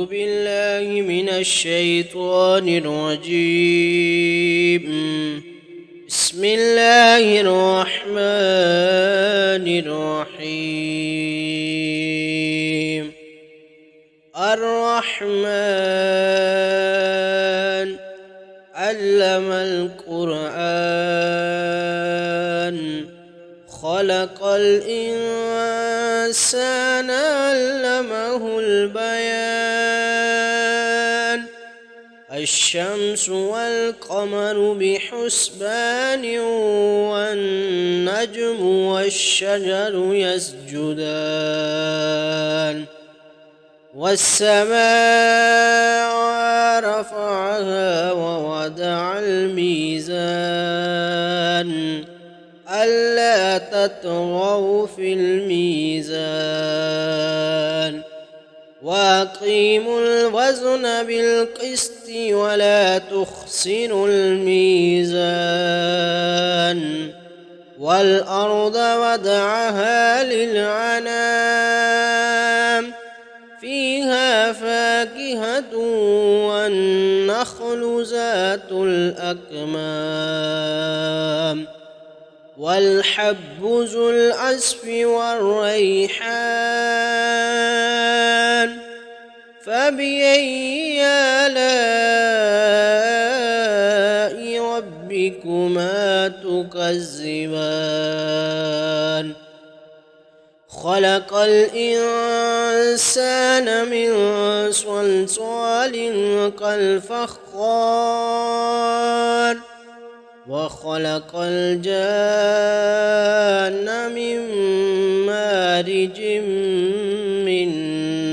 أعوذ بالله من الشيطان الرجيم. بسم الله الرحمن الرحيم. الرحمن علم القرآن خلق الإنسان علمه البيان. الشمس والقمر بحسبان والنجم والشجر يسجدان. والسماء رفعها ووضع الميزان ألا تطغوا في الميزان وأقيموا الوزن بالقسط ولا تخسروا الميزان. والأرض وضعها للعنام فيها فاكهة والنخل ذات الأكمام والحب ذو العصف والريحان. فبأي آلاء ربكما تكذبان؟ خلق الإنسان من صلصال كالفخار وخلق الجان من مارج من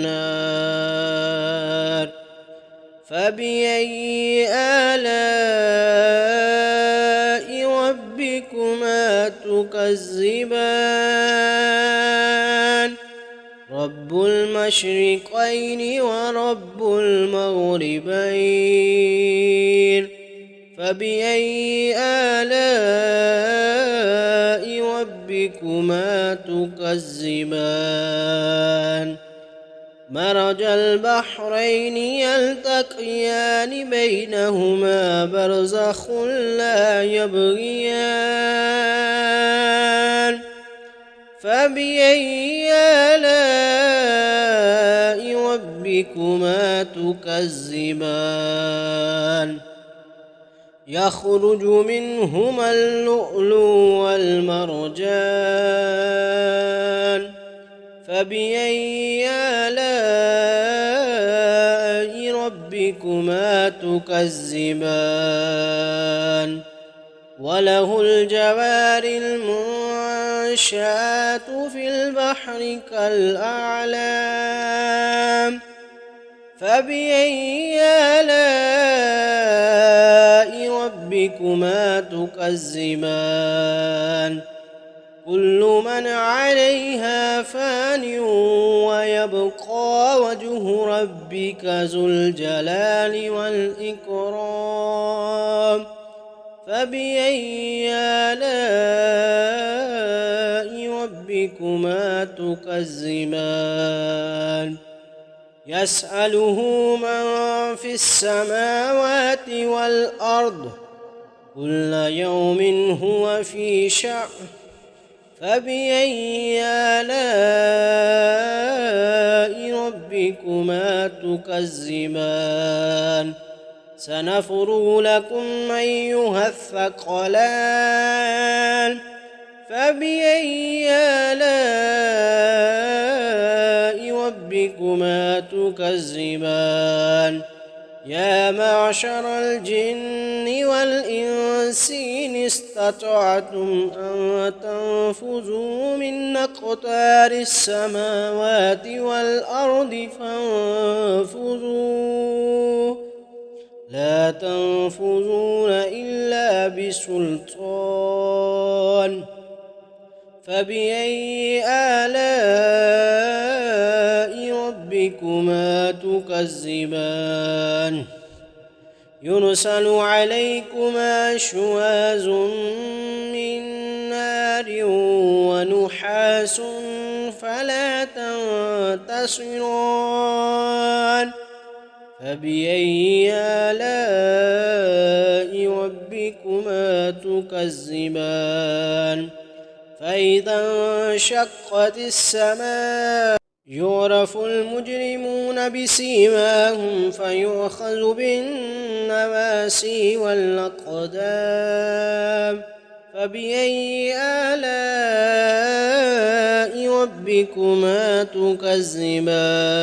نار. فبأي آلاء ربكما تكذبان؟ رب المشرقين ورب المغربين. فبأي آلاء ربكما تكذبان؟ مرج البحرين يلتقيان بينهما برزخ لا يبغيان. فبأي آلاء ربكما تكذبان؟ يخرج منهما اللؤلؤ والمرجان. فبأي آلاء ربكما تكذبان؟ وله الجوار المنشآت في البحر كالأعلام. فبأي آلاء ربكما تكذبان؟ كل من عليها فان ويبقى وجه ربك ذو الجلال والإكرام. فبأي آلاء ربكما تكذبان؟ يسأله من في السماوات والأرض كل يوم هو في شأن. فبأي آلاء ربكما تكذبان؟ سنفرغ لكم أيها الثقلان. فبأي آلاء ربكما تكذبان؟ يا معشر الجن والإنس إن استطعتم أن تنفذوا من أقطار السماوات والأرض فانفذوا لا تنفذون إلا بسلطان. فبأي آلاء ربكما تكذبان؟ يرسل عليكما شواظ من نار ونحاس فلا تنتصران. فبأي آلاء ربكما تكذبان فإذا انشقت السماء يعرف المجرمون بسيماهم فيؤخذ بالنواسي والأقدام فبأي آلاء ربكما تكذبان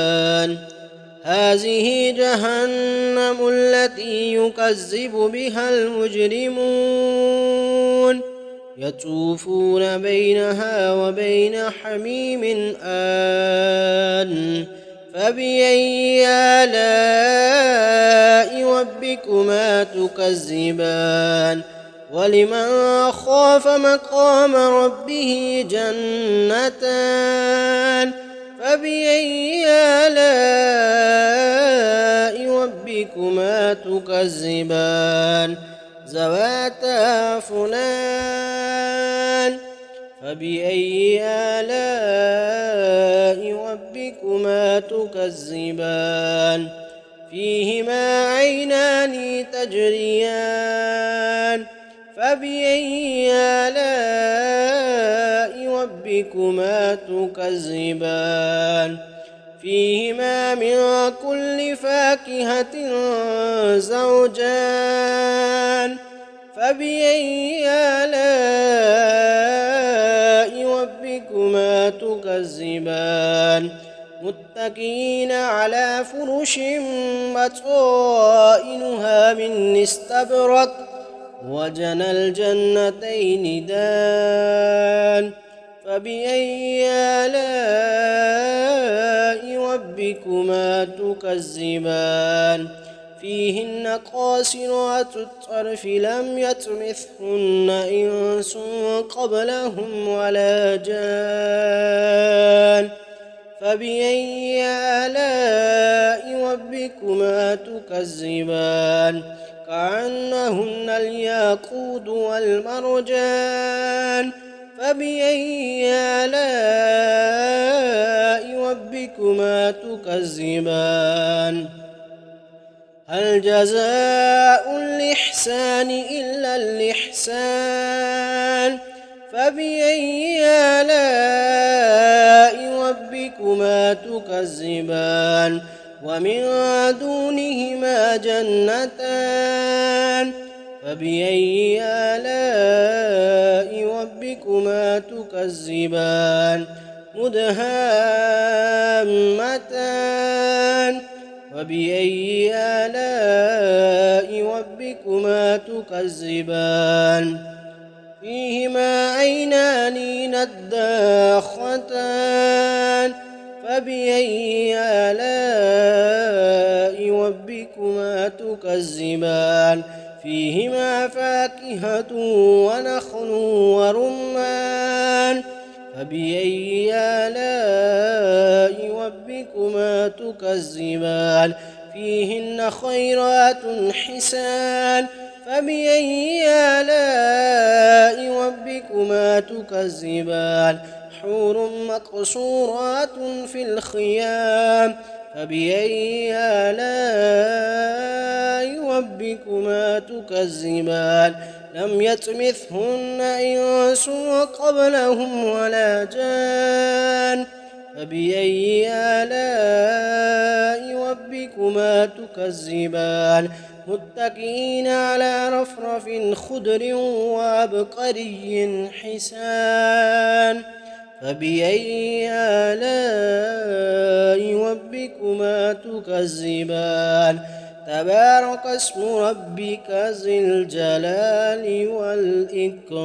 هذه جهنم التي يكذب بها المجرمون يطوفون بينها وبين حميم آن فبأي آلاء ربكما تكذبان ولمن خاف مقام ربه جنتان فبأي آلاء ربكما تكذبان ذواتا أفنان فبأي آلاء ربكما تكذبان فيهما عينان تجريان فبأي آلاء ربكما تكذبان فيهما من كل فاكهة زوجان فبأي آلاء ربكما تكذبان متكئين على فرش بطائنها من استبرق وجنى الجنتين دان فبأي آلاء ربكما تكذبان فيهن قاصرات الطرف لم يطمثهن إنس قبلهم ولا جان فبأي آلاء ربكما تكذبان كأنهن الياقوت والمرجان فبأي آلاء ربكما تكذبان هل جزاء الإحسان إلا الإحسان فبأي آلاء ربكما تكذبان ومن دونهما جنتان فبأي آلاء ربكما تكذبان مدهامتان فبأي آلاء ربكما تكذبان فيهما عينان نضاختان فبأي آلاء ربكما تكذبان فيهما فاكهة ونخل ورمان فبأي آلاء ربكما تكذبان فيهن خيرات حسان فبأي آلاء ربكما تكذبان حور مقصورات في الخيام فبأي آلاء ربكما تكذبان لم يطمثهن إنس قبلهم ولا جان فبأي آلاء ربكما تكذبان متكئين على رفرف خضر وعبقري حسان فبأي آلاء ربكما تكذبان تبارك اسم ربك ذي الجلال والإكرام.